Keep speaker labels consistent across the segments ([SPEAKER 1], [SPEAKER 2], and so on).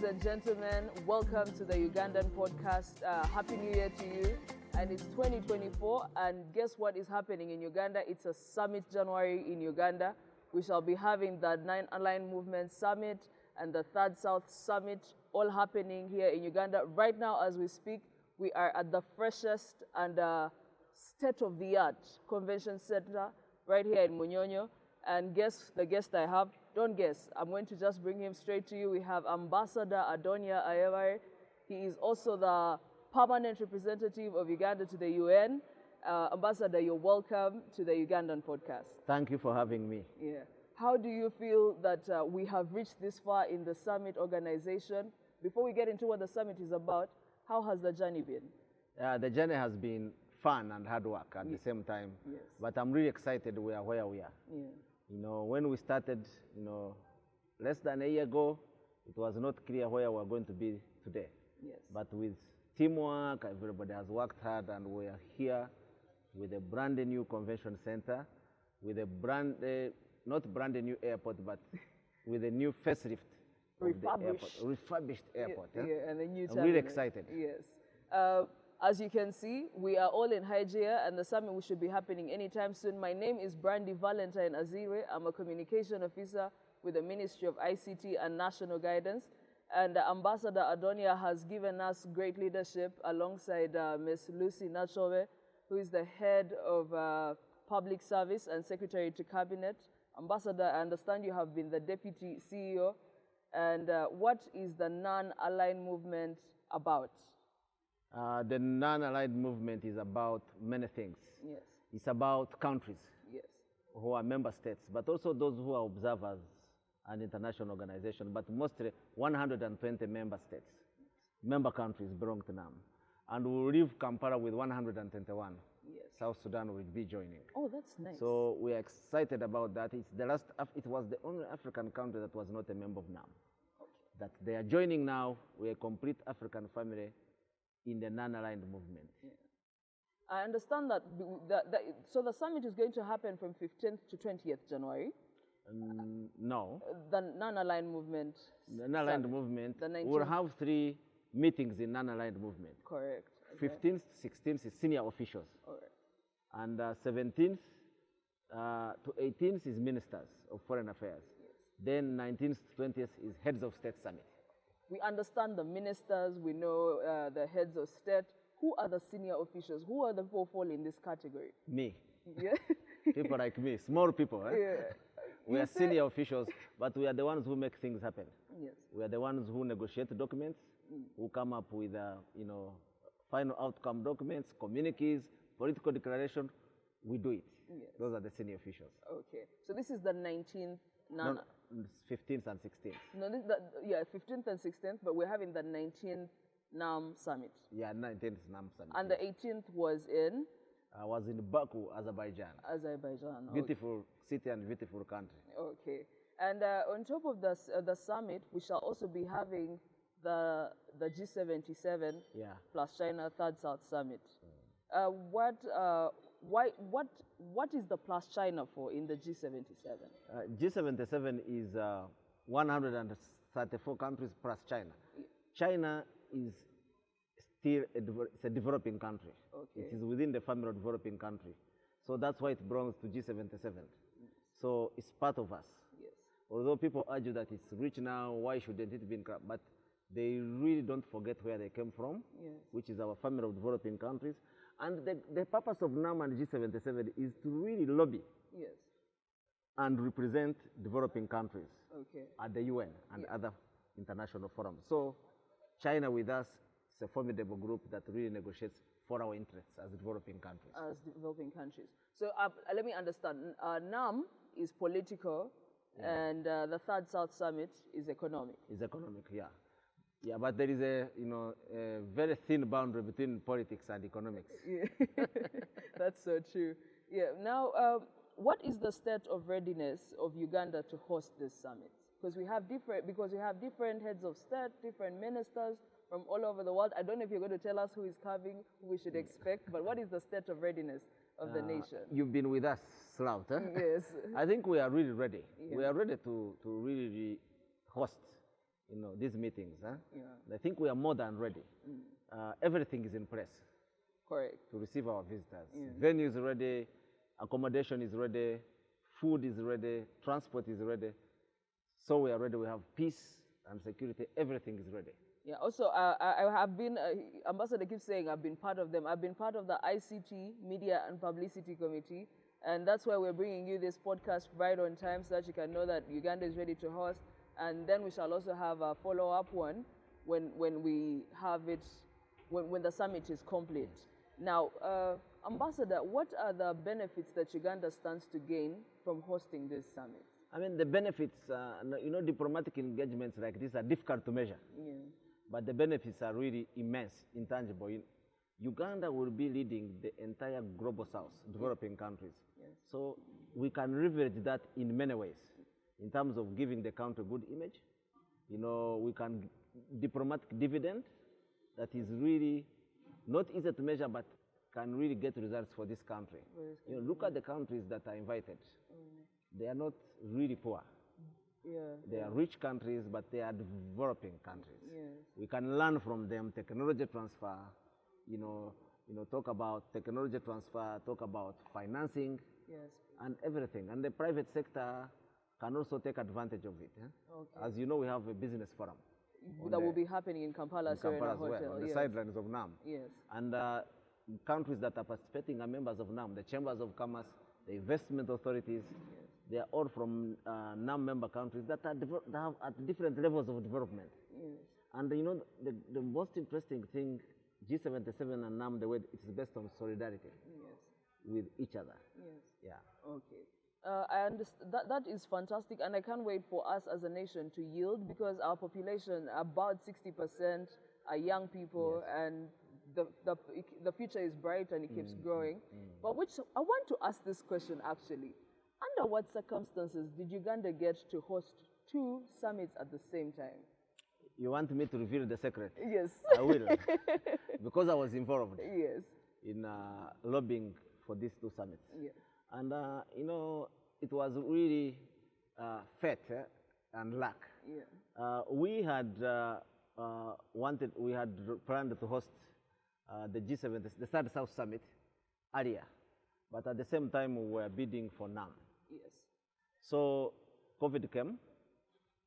[SPEAKER 1] and gentlemen, welcome to the Ugandan podcast. Happy New Year to you. And it's 2024, and guess what is happening in Uganda? It's a summit January in Uganda. We shall be having the NonAllied Movement Summit and the Third South Summit, all happening here in Uganda. Right now, as we speak, we are at the freshest and state-of-the-art convention center right here in Munyonyo. And guess the guest I have? Don't guess. I'm going to just bring him straight to you. We have Ambassador Adonia Ayebare. He is also the permanent representative of Uganda to the UN. Ambassador, you're welcome to the Ugandan podcast.
[SPEAKER 2] Thank you for having me.
[SPEAKER 1] Yeah. How do you feel that we have reached this far in the summit organization? Before we get into what the summit is about, how has the journey been?
[SPEAKER 2] The journey has been fun and hard work at the same time.
[SPEAKER 1] Yes.
[SPEAKER 2] But I'm really excited we are where we are.
[SPEAKER 1] Yeah.
[SPEAKER 2] You know, when we started, less than a year ago, it was not clear where we're going to be today.
[SPEAKER 1] Yes.
[SPEAKER 2] But with teamwork, everybody has worked hard, and we are here with a brand new convention center, with a not brand new airport, but with a new facelift of the airport, refurbished airport.
[SPEAKER 1] Yeah, and a new
[SPEAKER 2] I'm really excited.
[SPEAKER 1] Yes. As you can see, we are all in high gear, and the summit should be happening anytime soon. My name is Brandy Valentine Azire. I'm a communication officer with the Ministry of ICT and National Guidance. And Ambassador Adonia has given us great leadership alongside Ms. Lucy Nachobe, who is the head of public service and secretary to cabinet. Ambassador, I understand you have been the deputy CEO. And what is the NonAllied movement about?
[SPEAKER 2] The NonAllied movement is about many things.
[SPEAKER 1] Yes.
[SPEAKER 2] It's about countries,
[SPEAKER 1] yes,
[SPEAKER 2] who are member states, but also those who are observers and international organizations, but mostly 120 member states. Member countries belong to NAM. And we will leave Kampala with 121.
[SPEAKER 1] Yes.
[SPEAKER 2] South Sudan will be joining.
[SPEAKER 1] Oh, that's nice.
[SPEAKER 2] So we are excited about that. It was the only African country that was not a member of NAM.
[SPEAKER 1] Okay.
[SPEAKER 2] That they are joining now. We are a complete African family in the NonAllied movement.
[SPEAKER 1] Yeah. I understand that, so the summit is going to happen from 15th to 20th January?
[SPEAKER 2] No.
[SPEAKER 1] The NonAllied movement.
[SPEAKER 2] The NonAllied movement, we'll have 3 meetings in NonAllied movement.
[SPEAKER 1] Correct. Okay.
[SPEAKER 2] 15th, 16th is senior officials.
[SPEAKER 1] All right.
[SPEAKER 2] And 17th to 18th is ministers of foreign affairs.
[SPEAKER 1] Yes.
[SPEAKER 2] Then 19th to 20th is heads of state summit.
[SPEAKER 1] We understand the ministers, we know the heads of state. Who are the senior officials? Who are the people who fall in this category?
[SPEAKER 2] Me.
[SPEAKER 1] Yeah.
[SPEAKER 2] People like me, small people. Eh?
[SPEAKER 1] Yeah.
[SPEAKER 2] We are senior officials, but we are the ones who make things happen.
[SPEAKER 1] Yes.
[SPEAKER 2] We are the ones who negotiate documents, who come up with, final outcome documents, communiques, political declaration. We do it.
[SPEAKER 1] Yes.
[SPEAKER 2] Those are the senior officials.
[SPEAKER 1] Okay. So this is the 19th.
[SPEAKER 2] No, 15th and 16th.
[SPEAKER 1] No, 15th and 16th, but we're having the 19th NAM summit.
[SPEAKER 2] Yeah, 19th NAM summit.
[SPEAKER 1] And the 18th was in?
[SPEAKER 2] Was in Baku, Azerbaijan.
[SPEAKER 1] Azerbaijan.
[SPEAKER 2] Beautiful city and beautiful country.
[SPEAKER 1] Okay. And on top of the summit, we shall also be having the G77 plus China Third South Summit. What is the plus China for in the G77?
[SPEAKER 2] G77 is 134 countries plus China.
[SPEAKER 1] Yeah.
[SPEAKER 2] China is still a developing country.
[SPEAKER 1] Okay.
[SPEAKER 2] It is within the family of developing country. So that's why it belongs to G77.
[SPEAKER 1] Yes.
[SPEAKER 2] So it's part of us.
[SPEAKER 1] Yes.
[SPEAKER 2] Although people argue that it's rich now, why shouldn't it be in crap? But they really don't forget where they came from,
[SPEAKER 1] yes,
[SPEAKER 2] which is our family of developing countries. And the purpose of NAM and G77 is to really lobby,
[SPEAKER 1] yes,
[SPEAKER 2] and represent developing countries,
[SPEAKER 1] okay,
[SPEAKER 2] at the UN and other international forums. So China with us is a formidable group that really negotiates for our interests as developing countries.
[SPEAKER 1] As developing countries. So let me understand. NAM is political, and the Third South Summit is economic.
[SPEAKER 2] Is economic, yeah. Yeah, but there is a very thin boundary between politics and economics.
[SPEAKER 1] Yeah. That's so true. Yeah. Now, what is the state of readiness of Uganda to host this summit? Because we have different heads of state, different ministers from all over the world. I don't know if you're going to tell us who is coming, who we should expect, but what is the state of readiness of the nation?
[SPEAKER 2] You've been with us throughout, huh?
[SPEAKER 1] Yes.
[SPEAKER 2] I think we are really ready.
[SPEAKER 1] Yeah.
[SPEAKER 2] We are ready to really host these meetings. Huh?
[SPEAKER 1] Yeah.
[SPEAKER 2] I think we are more than ready. Everything is in place.
[SPEAKER 1] Correct.
[SPEAKER 2] To receive our visitors.
[SPEAKER 1] Yeah.
[SPEAKER 2] Venue is ready, accommodation is ready, food is ready, transport is ready. So we are ready. We have peace and security. Everything is ready.
[SPEAKER 1] Yeah. Also, I have been, Ambassador keeps saying I've been part of them. I've been part of the ICT, Media and Publicity Committee. And that's why we're bringing you this podcast right on time so that you can know that Uganda is ready to host. And then we shall also have a follow-up one when we have it, when the summit is complete. Now, Ambassador, what are the benefits that Uganda stands to gain from hosting this summit?
[SPEAKER 2] I mean, the benefits, diplomatic engagements like this are difficult to measure.
[SPEAKER 1] Yeah.
[SPEAKER 2] But the benefits are really immense, intangible. Uganda will be leading the entire global south, developing countries.
[SPEAKER 1] Yes.
[SPEAKER 2] So we can leverage that in many ways, in terms of giving the country a good image. We can diplomatic dividend that is really not easy to measure, but can really get results for this country. Look at the countries that are invited. They are not really poor.
[SPEAKER 1] Yeah.
[SPEAKER 2] They are rich countries, but they are developing countries.
[SPEAKER 1] Yes.
[SPEAKER 2] We can learn from them technology transfer, talk about technology transfer, talk about financing,
[SPEAKER 1] yes,
[SPEAKER 2] and everything. And the private sector can also take advantage of it.
[SPEAKER 1] Okay.
[SPEAKER 2] As you know, we have a business forum.
[SPEAKER 1] That will be happening in Kampala,
[SPEAKER 2] as well,
[SPEAKER 1] Hotel.
[SPEAKER 2] on the
[SPEAKER 1] yes.
[SPEAKER 2] sidelines of NAM.
[SPEAKER 1] Yes.
[SPEAKER 2] And countries that are participating are members of NAM, the chambers of commerce, the investment authorities.
[SPEAKER 1] Yes.
[SPEAKER 2] They are all from NAM member countries that are at different levels of development.
[SPEAKER 1] Yes.
[SPEAKER 2] And the most interesting thing, G77 and NAM, the way it is based on solidarity.
[SPEAKER 1] Yes.
[SPEAKER 2] With each other.
[SPEAKER 1] Yes.
[SPEAKER 2] Yeah.
[SPEAKER 1] Okay. I understand that is fantastic, and I can't wait for us as a nation to yield, because our population, about 60%, are young people, yes, and the future is bright and it keeps growing. But I want to ask this question actually. Under what circumstances did Uganda get to host 2 summits at the same time?
[SPEAKER 2] You want me to reveal the secret?
[SPEAKER 1] Yes.
[SPEAKER 2] I will. Because I was involved,
[SPEAKER 1] yes,
[SPEAKER 2] in lobbying for these 2 summits.
[SPEAKER 1] Yes.
[SPEAKER 2] And, it was really fate and luck.
[SPEAKER 1] Yeah.
[SPEAKER 2] We had planned to host the G7, the Third South Summit earlier, but at the same time we were bidding for NAM.
[SPEAKER 1] Yes.
[SPEAKER 2] So COVID came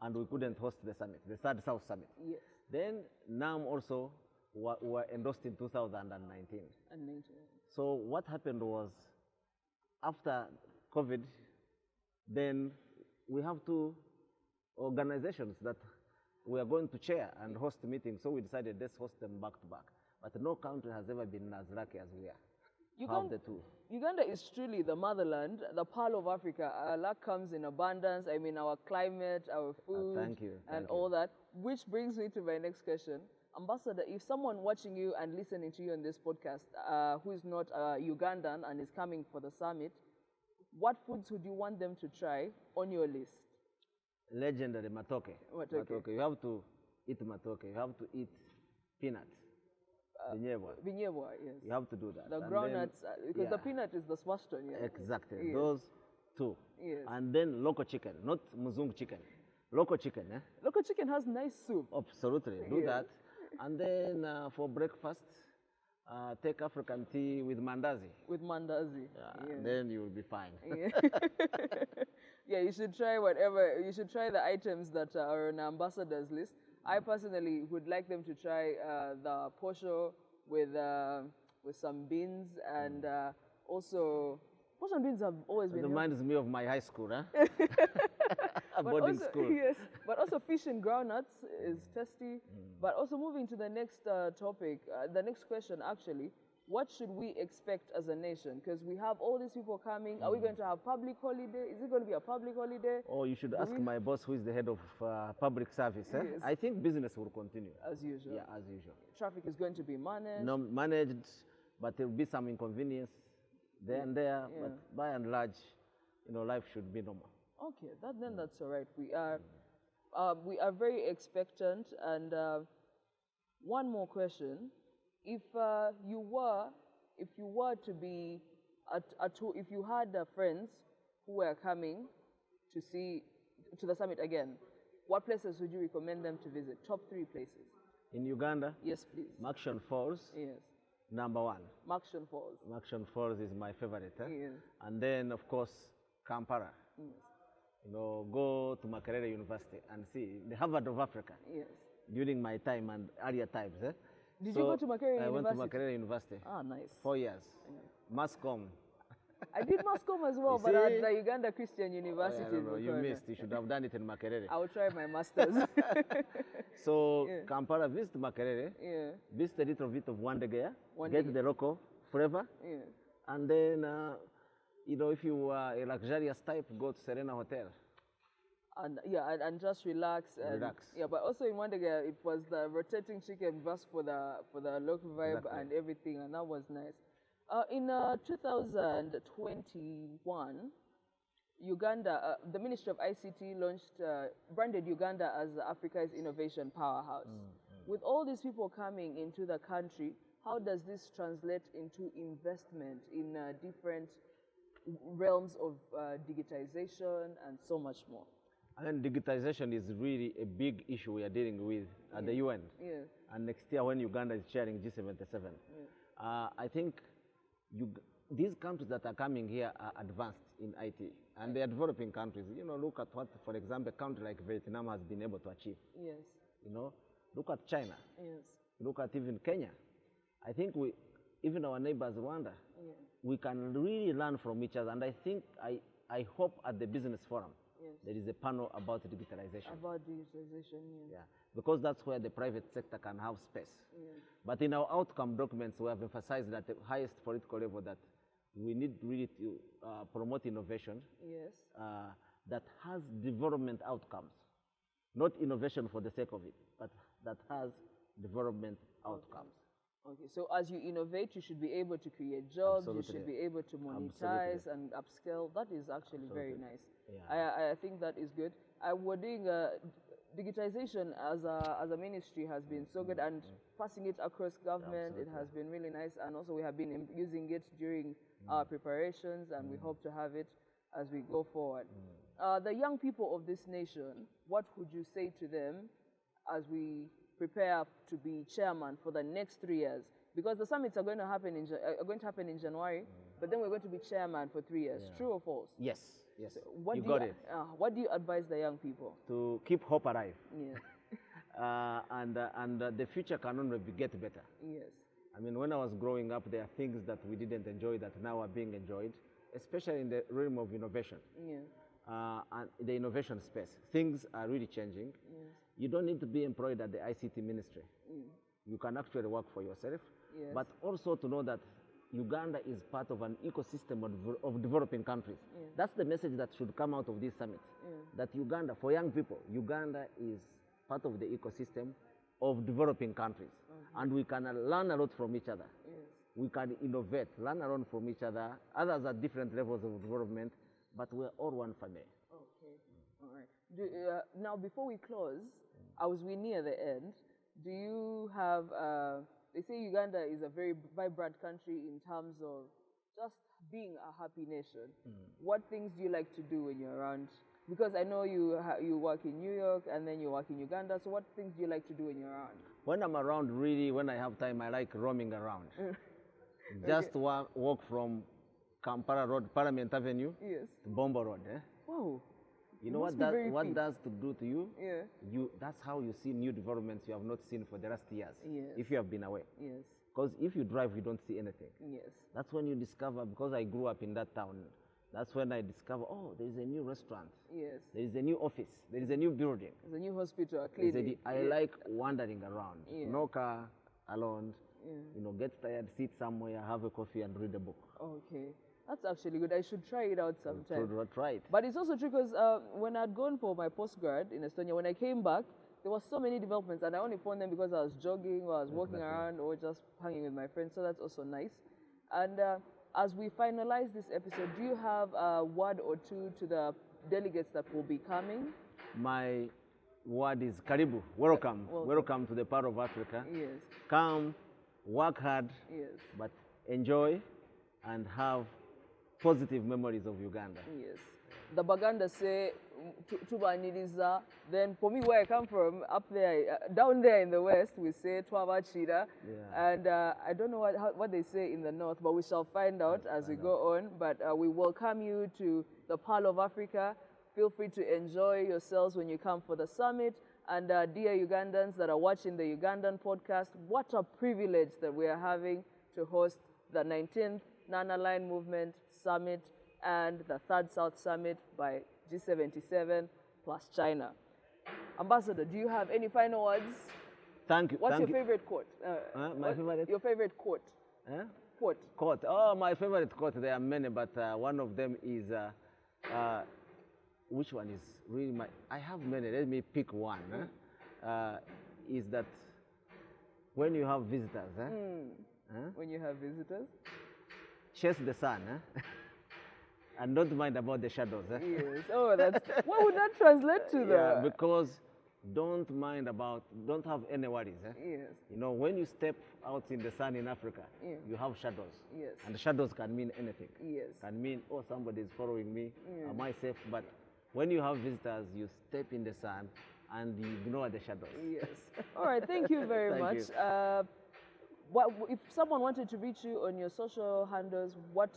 [SPEAKER 2] and we couldn't host the summit, the Third South Summit.
[SPEAKER 1] Yes.
[SPEAKER 2] Then NAM also were endorsed in 2019. So what happened was, after COVID, then we have 2 organizations that we are going to chair and host meetings. So we decided let's host them back to back. But no country has ever been as lucky as we are. The 2.
[SPEAKER 1] Uganda is truly the motherland, the pearl of Africa. Our luck comes in abundance. I mean, our climate, our food, and all that. Which brings me to my next question. Ambassador, if someone watching you and listening to you on this podcast who is not Ugandan and is coming for the summit, what foods would you want them to try on your list?
[SPEAKER 2] Legendary matoke. Matoke. You have to eat matoke. You have to eat peanuts.
[SPEAKER 1] Vinyebwa, yes.
[SPEAKER 2] You have to do that.
[SPEAKER 1] The groundnuts, because the peanut is the swashton. Yeah.
[SPEAKER 2] Exactly.
[SPEAKER 1] Yes.
[SPEAKER 2] Those 2.
[SPEAKER 1] Yes.
[SPEAKER 2] And then local chicken, not muzungu chicken. Local chicken.
[SPEAKER 1] Local chicken has nice soup.
[SPEAKER 2] Absolutely. Do that. And then for breakfast, take African tea with mandazi.
[SPEAKER 1] With mandazi.
[SPEAKER 2] Yeah. Then you will be fine.
[SPEAKER 1] Yeah. Yeah, you should try you should try the items that are on ambassador's list. I personally would like them to try the posho with some beans, and also posho and beans have always been.
[SPEAKER 2] It reminds me of my high school, huh?
[SPEAKER 1] Boarding school. Yes, but also fish and groundnuts is tasty. But also moving to the next topic, the next question actually. What should we expect as a nation? Because we have all these people coming. Are we going to have public holiday? Is it going to be a public holiday?
[SPEAKER 2] Oh, you should ask my boss, who is the head of public service. Yes. I think business will continue.
[SPEAKER 1] As usual.
[SPEAKER 2] Yeah, as usual.
[SPEAKER 1] Traffic is going to be managed.
[SPEAKER 2] No, managed, but there will be some inconvenience there and there. Yeah. But by and large, life should be normal.
[SPEAKER 1] Okay, that's all right. We are very expectant. And one more question. If you had friends who were coming to the summit again, what places would you recommend them to visit? Top 3 places.
[SPEAKER 2] In Uganda?
[SPEAKER 1] Yes, please.
[SPEAKER 2] Makshan Falls.
[SPEAKER 1] Yes.
[SPEAKER 2] Number 1.
[SPEAKER 1] Makshan Falls.
[SPEAKER 2] Makshan Falls is my favorite.
[SPEAKER 1] Yes.
[SPEAKER 2] And then, of course, Kampala.
[SPEAKER 1] Yes.
[SPEAKER 2] You know, go to Makerere University and see the Harvard of Africa.
[SPEAKER 1] Yes.
[SPEAKER 2] During my time and earlier times.
[SPEAKER 1] Did you go to Makerere University?
[SPEAKER 2] I went to Makerere University.
[SPEAKER 1] Ah, nice.
[SPEAKER 2] 4 years.
[SPEAKER 1] Yeah.
[SPEAKER 2] Mascom.
[SPEAKER 1] I did Mascom as well, but at the Uganda Christian University.
[SPEAKER 2] Oh, yeah, you missed. You should have done it in Makerere.
[SPEAKER 1] I will try my master's.
[SPEAKER 2] So, Kampala, visit Makerere.
[SPEAKER 1] Yeah.
[SPEAKER 2] Visit a little bit of Wandegea.
[SPEAKER 1] Wandegea.
[SPEAKER 2] Get the local flavor.
[SPEAKER 1] Yeah.
[SPEAKER 2] And then, you know, if you are a luxurious type, go to Serena Hotel.
[SPEAKER 1] And yeah, and just relax. And,
[SPEAKER 2] relax.
[SPEAKER 1] Yeah, but also in Wandegea, it was the rotating chicken bus for the local vibe and everything, and that was nice. In 2021, Uganda, the Ministry of ICT launched, branded Uganda as Africa's innovation powerhouse. With all these people coming into the country, how does this translate into investment in different realms of digitization and so much more?
[SPEAKER 2] And digitization is really a big issue we are dealing with at the UN.
[SPEAKER 1] Yeah.
[SPEAKER 2] And next year when Uganda is chairing G77, I think these countries that are coming here are advanced in IT, and they are developing countries. You know, look at what, for example, a country like Vietnam has been able to achieve.
[SPEAKER 1] Yes.
[SPEAKER 2] You know, look at China.
[SPEAKER 1] Yes.
[SPEAKER 2] Look at even Kenya. I think even our neighbors, Rwanda, we can really learn from each other. And I think, I hope at the business forum, there is a panel about digitalization.
[SPEAKER 1] About digitalization,
[SPEAKER 2] yeah. Because that's where the private sector can have space.
[SPEAKER 1] Yeah.
[SPEAKER 2] But in our outcome documents, we have emphasized at the highest political level that we need really to promote innovation that has development outcomes. Not innovation for the sake of it, but that has development outcomes.
[SPEAKER 1] Okay, so as you innovate, you should be able to create jobs, you should be able to monetize and upscale. That is actually very nice. Yeah. I think that is good. We're doing digitization as a ministry has been so good, and passing it across government, it has been really nice. And also we have been using it during our preparations, and we hope to have it as we go forward. The young people of this nation, what would you say to them as we prepare to be chairman for the next 3 years? Because the summits are going to happen in January, but then we're going to be chairman for 3 years. True or false?
[SPEAKER 2] Yes, yes.
[SPEAKER 1] So
[SPEAKER 2] you got it.
[SPEAKER 1] What do you advise the young people?
[SPEAKER 2] To keep hope alive.
[SPEAKER 1] Yeah.
[SPEAKER 2] And the future can only get better.
[SPEAKER 1] Yes.
[SPEAKER 2] I mean, when I was growing up, there are things that we didn't enjoy that now are being enjoyed, especially in the realm of innovation.
[SPEAKER 1] Yeah.
[SPEAKER 2] And the innovation space. Things are really changing.
[SPEAKER 1] Yes.
[SPEAKER 2] You don't need to be employed at the ICT ministry. You can actually work for yourself.
[SPEAKER 1] Yes.
[SPEAKER 2] But also to know that Uganda is part of an ecosystem of developing countries.
[SPEAKER 1] Yeah.
[SPEAKER 2] That's the message that should come out of this summit. That Uganda, for young people, Uganda is part of the ecosystem of developing countries. And we can learn a lot from each other.
[SPEAKER 1] Yes.
[SPEAKER 2] We can innovate, learn a lot from each other, others at different levels of development, but we're all one family.
[SPEAKER 1] Okay, all right. Now, before we close, as we near the end, do you have, they say Uganda is a very vibrant country in terms of just being a happy nation. What things do you like to do when you're around? Because I know you work in New York and then you work in Uganda, so what things do you like to do when you're around?
[SPEAKER 2] When I'm around, really, when I have time, I like roaming around. Just walk from Kampala Road, Parliament Avenue, to Bombo Road.
[SPEAKER 1] Wow.
[SPEAKER 2] You know what does to do to you?
[SPEAKER 1] Yeah.
[SPEAKER 2] That's how you see new developments you have not seen for the last years, if you have been away.
[SPEAKER 1] Yes.
[SPEAKER 2] Because if you drive, you don't see anything.
[SPEAKER 1] Yes.
[SPEAKER 2] That's when you discover, because I grew up in that town, that's when I discover, oh, there is a new restaurant.
[SPEAKER 1] Yes.
[SPEAKER 2] There is a new office. There is a new building.
[SPEAKER 1] There's a new hospital, a clinic.
[SPEAKER 2] I like wandering around. No car, alone. You know, get tired, sit somewhere, have a coffee, and read a book.
[SPEAKER 1] Okay. That's actually good. I should try it out sometime.
[SPEAKER 2] Try it.
[SPEAKER 1] But it's also true because when I'd gone for my postgrad in Estonia, when I came back, there were so many developments, and I only found them because I was jogging or I was walking around or just hanging with my friends, so that's also nice. And as we finalize this episode, do you have a word or two to the delegates that will be coming? My
[SPEAKER 2] word is Karibu. Welcome. Welcome to the part of Africa.
[SPEAKER 1] Yes.
[SPEAKER 2] Come, work hard, but enjoy and have positive memories of Uganda.
[SPEAKER 1] Yes. The Baganda say, tubaniriza. Then for me, where I come from, up there, down there in the west, we say twabachira. And I don't know what they say in the north, but we shall find out as we go on. But we welcome you to the Pearl of Africa. Feel free to enjoy yourselves when you come for the summit. And dear Ugandans that are watching the Ugandan podcast, what a privilege that we are having to host the 19th NonAllied Movement Summit and the 3rd South Summit by G77 plus China. Ambassador, do you have any final words?
[SPEAKER 2] Thank you.
[SPEAKER 1] What's your favorite quote?
[SPEAKER 2] My favorite?
[SPEAKER 1] Your favorite quote? Quote.
[SPEAKER 2] Quote. Oh, my favorite quote. There are many, but one of them is, which one is really my, I have many, let me pick one. Is that when you have visitors,
[SPEAKER 1] when you have visitors?
[SPEAKER 2] Chase the sun, and don't mind about the shadows.
[SPEAKER 1] Yes. Oh, that's, what would that translate to?
[SPEAKER 2] Yeah, because don't have any worries.
[SPEAKER 1] Yes.
[SPEAKER 2] You know, when you step out in the sun in Africa, you have shadows.
[SPEAKER 1] Yes.
[SPEAKER 2] And shadows can mean anything.
[SPEAKER 1] Yes.
[SPEAKER 2] Can mean, oh, somebody is following me. Am I safe? But when you have visitors, you step in the sun and you ignore the shadows. Yes.
[SPEAKER 1] All right. Thank you very much. If someone wanted to reach you on your social handles, what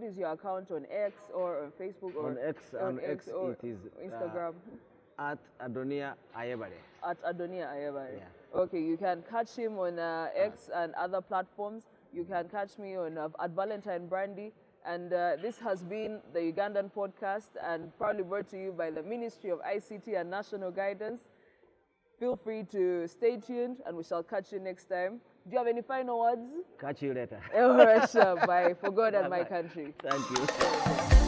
[SPEAKER 1] is your account on X or on Facebook or
[SPEAKER 2] on X
[SPEAKER 1] or
[SPEAKER 2] it is
[SPEAKER 1] Instagram?
[SPEAKER 2] At Adonia Ayebare.
[SPEAKER 1] At Adonia Ayebare.
[SPEAKER 2] Yeah.
[SPEAKER 1] Okay, you can catch him on X and other platforms. You can catch me on at Valentine Brandy. And this has been the Ugandan podcast and proudly brought to you by the Ministry of ICT and National Guidance. Feel free to stay tuned and we shall catch you next time. Do you have any final words?
[SPEAKER 2] Catch you later.
[SPEAKER 1] All right, sure. Bye. For God and my country.
[SPEAKER 2] Thank you.